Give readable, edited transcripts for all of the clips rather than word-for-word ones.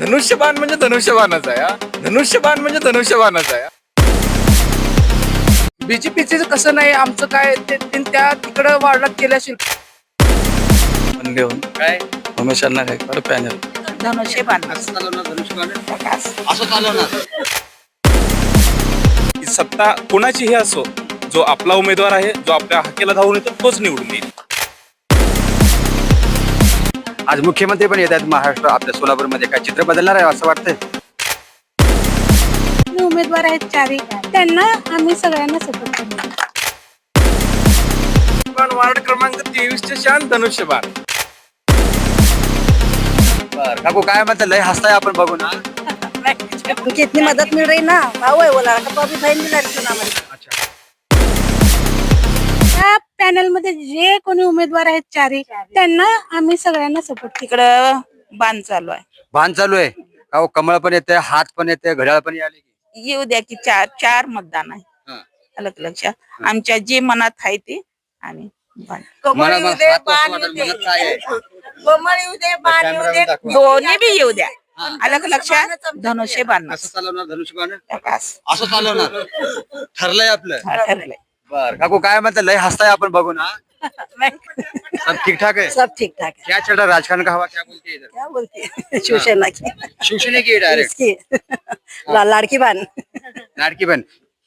धनुष्यबाण म्हणजे धनुष्यबाणच आहे हा. धनुष्यबाण म्हणजे धनुष्यबाणच आहे. बीजेपीचे कसं नाही आमचं काय त्या तिकडं वाढलात केल्या असेल. देऊन काय उमेश अण्णा गायकवाड पॅनल धनुष्यबाण असं चालवणार धनुष्यबाण असं चालवणार. की सत्ता कोणाचीही असो, जो आपला उमेदवार आहे, जो आपल्या हक्केला धावून येतो तोच निवडून येईल. आज मुख्यमंत्री पण येत आहेत महाराष्ट्र आपल्या सोलापूरमध्ये. काय चित्र बदलणार आहे असं वाटतंय? उमेदवार आहेत चारही, त्यांना आम्ही सगळ्यांना सपोर्ट करणार. वार्ड क्रमांक 23 शान धनुष्यबाण. बरं काकू काय म्हणतात? लय हसताय आपण बघून. हा? उनकी इतनी मदद मिल रही ना, भाऊ है वो लड़का, तो अभी बहन भी लड़की नाम है. अच्छा. त्या पॅनल मध्ये जे कोणी उमेदवार आहेत चारही, त्यांना आम्ही सगळ्यांना सपोर्ट. तिकडं बाण चालू आहे. भान चालू आहे का? कमळ पण येते, हात पण येते, घड्याळ पण आले की. येऊ द्या की चार मतदान आहे. हा. अलग लक्षात आमच्या जे मनात आहे ते आम्ही बाण. मला मग हात कसं वाटेल, मनात काय आहे? कॅमेरावर दाखवा. दोन्ही बी येऊ द्या. अलग लक्षात धनुष्यबाण असं चालवणार धनुष्यबाण बस. असं चालवणार. ठरलंय आपलं. हा, ठरलंय. बर काकू काय म्हणतात? लय हसताय आपण बघून. हा? सब ठीक ठाक है? सब ठीक ठाक है. क्या चल रहा है? राजकारण का हवा क्या बोलती है इधर? क्या बोलती है शिवसेना की शिवसेना की डायरेक्ट इसकी लाड़की बहन लाड़की बहन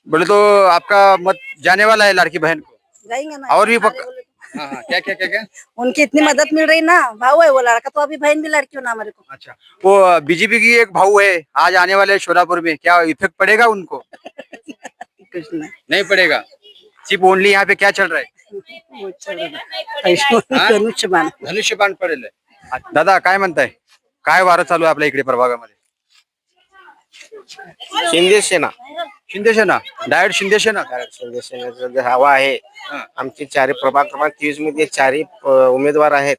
बोले तो आपका मत जाने वाला है लाड़की बहन को? जाएंगे ना. और भी पक्का? हाँ हाँ क्या क्या क्या क्या? उनकी इतनी मदद मिल रही ना, भाऊ है वो लड़का, तो अभी बहन भी लड़की हो ना हमारे को. अच्छा वो बीजेपी की एक भाऊ है आज आने वाले हैं शोलापुर में, क्या इफेक्ट पड़ेगा उनको? कुछ नहीं. नहीं पड़ेगा. सिर्फ ओनली यहाँ पे क्या चल रहा है? वो चल रहा है. हाँ? धनुष्यबाण. धनुष्यबाण पडेल. दादा काय म्हणताय? काय वारं चालू आहे आपल्या इकडे प्रभागामध्ये? शिंदे सेना. शिंदे सेना डायरेक्ट शिंदे सेना. शिंदे सेनेचं जे हवा आहे. हा. आमचे चारही प्रभाग क्रमांक 23 मध्ये चारही उमेदवार आहेत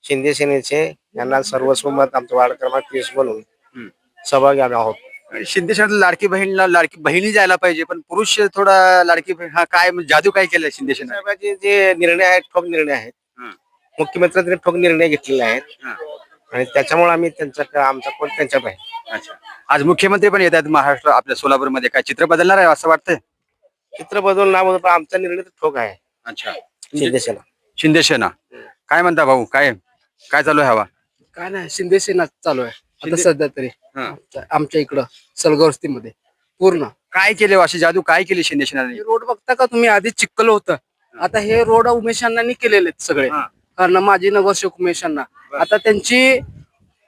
शिंदे सेनेचे. यांना सर्वस्व मत आमचं वार्ड क्रमांक 23 म्हणून सहभागी आम्ही आहोत. शिंदे सेना लाडकी बहिणी जायला पाहिजे, पण पुरुष थोडा लाडकी बहीण हा काय जादू काय केलंय शिंदे सेना? साहेबांचे जे निर्णय आहेत ठोक निर्णय आहेत. मुख्यमंत्र्यांनी ठोक निर्णय घेतलेले आहेत आणि त्याच्यामुळे आम्ही आमचा कोण त्यांच्या पाहिजे. अच्छा आज मुख्यमंत्री पण येत आहेत महाराष्ट्र आपल्या सोलापूरमध्ये. काय चित्र बदलणार आहे असं वाटतंय? चित्र बदलून नाव पण आमचा निर्णय तर ठोक आहे. अच्छा शिंदे सेना. शिंदे सेना काय म्हणता भाऊ? काय काय चालू आहे हवा? काय नाही शिंदे सेना चालू आहे आता शिंदे- सध्या तरी. हा. आमच्या इकडं सलगवस्तीमध्ये पूर्ण काय केले अशी जादू काय केली शिंदे सेनाने? हे रोड बघता का तुम्ही? आधी चिखल होतं, आता हे रोड उमेश अण्णांनी केलेले आहेत सगळे. हा. कारण माजी नगरसेवक उमेश अण्णा, आता त्यांची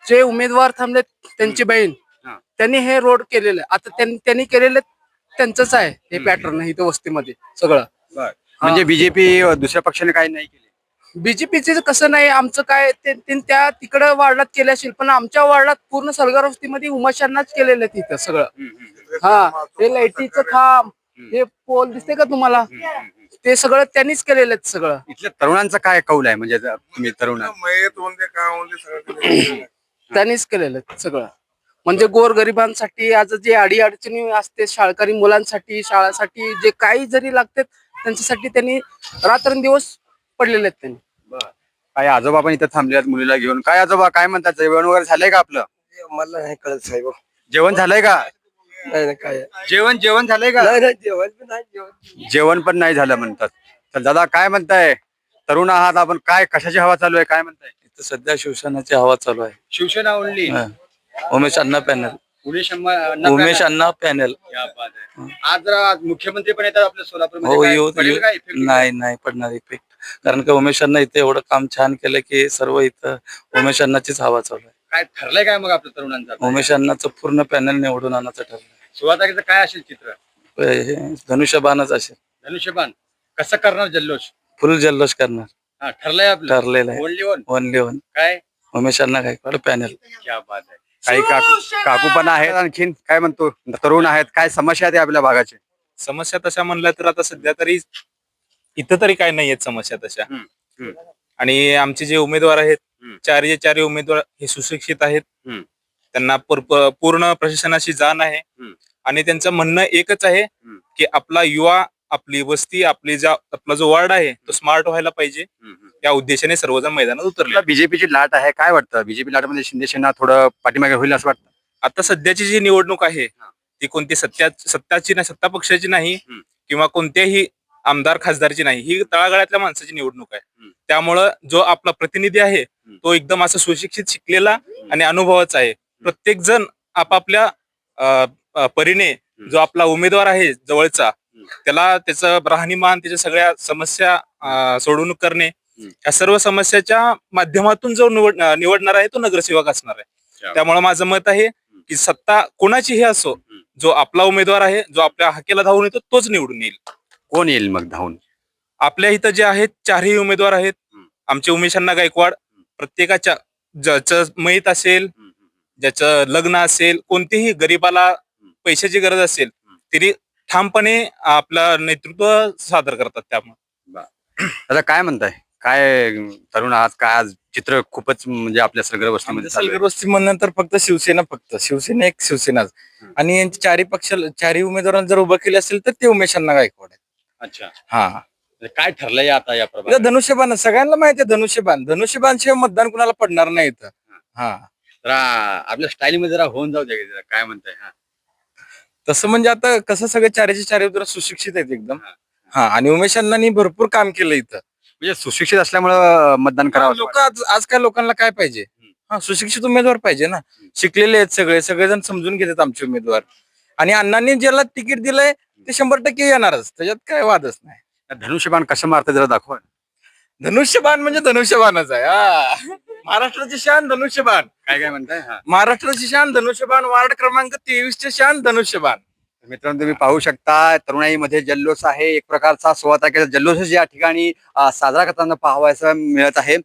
जे उमेदवार थांबले त्यांची बहीण, हा. त्यांनी हे रोड केलेलं आहे. आता त्यांनी केलेलं त्यांचंच आहे हे पॅटर्न इथं वस्तीमध्ये सगळं. म्हणजे बीजेपी दुसऱ्या पक्षाने काही नाही केले. बीजेपीचे कसं नाही आमचं काय त्या तिकडं वाढलात केल्या असेल, पण आमच्या वाढलात पूर्ण सलगर वस्तीमध्ये उमेशांनाच केलेलं आहे तिथं सगळं. हा हे लाईटीचं खांब, हे पोल दिसते का तुम्हाला? ते सगळं त्यांनीच केलेलं आहे सगळं. इथल्या तरुणांचा काय कौल आहे? म्हणजे तुम्ही तरुण त्यांनीच केलेलं आहे सगळं. म्हणजे गोरगरिबांसाठी आज जे अडीअडचणी असते, शाळकरी मुलांसाठी, शाळासाठी जे काही जरी लागते त्यांच्यासाठी त्यांनी रात्रंदिवस पडलेले आहेत त्यांनी. काय आजोबा पण इथं थांबले आहेत मुलीला घेऊन. काय आजोबा काय म्हणतात? जेवण वगैरे झालंय का आपलं? मला नाही कळत साहेब. जेवण झालंय का? नाही काय जेवण झालंय का? जेवण पण नाही झालं म्हणतात. तर दादा काय म्हणताय? तरुण आहात आपण, काय कशाची हवा चालू आहे काय म्हणताय? इथं सध्या शिवसेनेची हवा चालू आहे. शिवसेना ओनली. उमेश अण्णा पॅनल. उमेश अण्णा पॅनल. आज जरा मुख्यमंत्री पण येतात आपल्या सोलापूर हो येऊ नाही पडणार इफेक्ट. कारण का उमेश अण्णा इथे एवढं काम छान केलं की सर्व इथं उमेश अण्णाचीच हवा चालू आहे. काय ठरलंय काय मग आपल्या तरुणांचं? उमेश अण्णाचं पूर्ण पॅनल निवडून आणायचं ठरलं. 16 तारखेचं काय असेल चित्र? हे धनुष्यबाणच असेल. धनुष्यबाण कसं करणार जल्लोष? फुल जल्लोष करणार. हा ठरलंय आपलं. ठरलेलं आहे. Only one. ओनली वन काय उमेश अण्णा गायकवाड पॅनल. क्या बात आहे. काही काकू पण आहेत आणखीन काय म्हणतो? तरुण आहेत, काय समस्या आहेत आपल्या भागाची? समस्या तशा म्हणल्या तर आता सध्या तरी इथं तरी काय नाहीयेत समस्या तशा. आणि आमचे जे उमेदवार आहेत चारही उमेदवार हे सुशिक्षित आहेत. त्यांना पूर्ण प्रशासनाची जाण आहे आणि त्यांचं म्हणणं एकच आहे की आपला युवा आपली वस्ती आपला जो वार्ड आहे तो स्मार्ट व्हायला पाहिजे, या उद्देशाने सर्वजण मैदानात उतरले. बीजेपीची लाट आहे, काय वाटतं बीजेपी लाट मध्ये शिंदे सेना थोडं पाठीमागे होईल असं वाटतं? आता सध्याची जी निवडणूक आहे ती कोणती सत्ताची नाही, सत्ता पक्षाची नाही किंवा कोणत्याही आमदार खासदारची नाही, ही तळागाळातल्या माणसाची निवडणूक आहे. त्यामुळं जो आपला प्रतिनिधी आहे तो एकदम असा सुशिक्षित, शिकलेला आणि अनुभवाचा आहे. प्रत्येक जण आपापल्या परीने जो आपला उमेदवार आहे जवळचा, त्याला त्याचं राहणीमान, त्याच्या सगळ्या समस्या सोडवणूक करणे, या सर्व समस्याच्या माध्यमातून जो निवडणार आहे तो नगरसेवक असणार आहे. त्यामुळे माझं मत आहे की सत्ता कोणाचीही असो, जो आपला उमेदवार आहे, जो आपल्या हाकेला धावून येतो तोच निवडून येईल. कोण येईल मग धावून? आपल्या इथं जे आहेत चारही उमेदवार आहेत. आमचे उमेश अण्णा गायकवाड, प्रत्येकाच्या ज्याचं मयत असेल, ज्याचं लग्न असेल, कोणतेही गरीबाला पैशाची गरज असेल, तरी ठामपणे आपलं नेतृत्व सादर करतात. त्यामुळे आता काय म्हणताय, काय तरुण आहात, काय आज चित्र खूपच म्हणजे आपल्या सलगर वस्तीमध्ये चालू आहे? सलगर वस्ती म्हणून तर फक्त शिवसेना एक शिवसेनाच, आणि यांची चारही उमेदवारांना जर उभं केले असेल तर ते उमेश अण्णा गायकवाड आहेत. अच्छा, हा, म्हणजे काय ठरलंय आता या प्रभागात? इथं धनुष्यबाण सगळ्यांना माहिती आहे. धनुष्यबाण शिवाय मतदान कुणाला पडणार नाही इथं. हा, जरा आपल्या स्टाईल मध्ये जरा होऊन जाऊ द्या की जरा, काय म्हणताय? तसं म्हणजे आता कसं सगळे चारी उमेदवार सुशिक्षित आहेत एकदम. हा, आणि उमेश अण्णांनी भरपूर काम केलं इथं. म्हणजे सुशिक्षित असल्यामुळं मतदान करावं लोक आजकाल लोकांना काय पाहिजे? हा, सुशिक्षित उमेदवार पाहिजे ना. शिकलेले आहेत सगळेजण समजून घेतात आमचे उमेदवार, आणि अण्णांनी ज्याला तिकीट दिलंय ते 100% येणारच, त्याच्यात काय वादच नाही. धनुष्यबाण कसं मारतं जरा दाखवा. धनुष्यबाण म्हणजे धनुष्यबाणच आहे. हा, महाराष्ट्राची शान धनुष्यबाण. काय काय म्हणताय? महाराष्ट्राची शान धनुष्यबाण, वार्ड क्रमांक 23चे शान धनुष्यबाण. मित्रांनो, तुम्ही पाहू शकता तरुणाईमध्ये जल्लोष आहे, एक प्रकारचा 16 तारखेचा जल्लोष या ठिकाणी साजरा करताना पाहावयास मिळत आहे.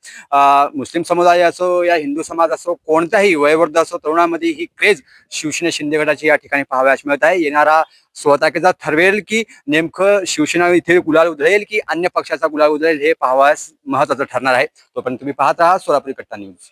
मुस्लिम समुदाय असो या हिंदू समाज असो, कोणताही वयोवृद्ध असो, तरुणांमध्ये ही क्रेज शिवसेना शिंदे गटाची या ठिकाणी पाहावयास मिळत आहे. येणारा 16 तारखेचा ठरवेल की नेमकं शिवसेना इथे गुलाल उधळेल की अन्य पक्षाचा गुलाल उधळेल, हे पाहावयास महत्वाचं ठरणार आहे. तोपर्यंत तुम्ही पाहत राहा सोलापुरी कट्टा न्यूज.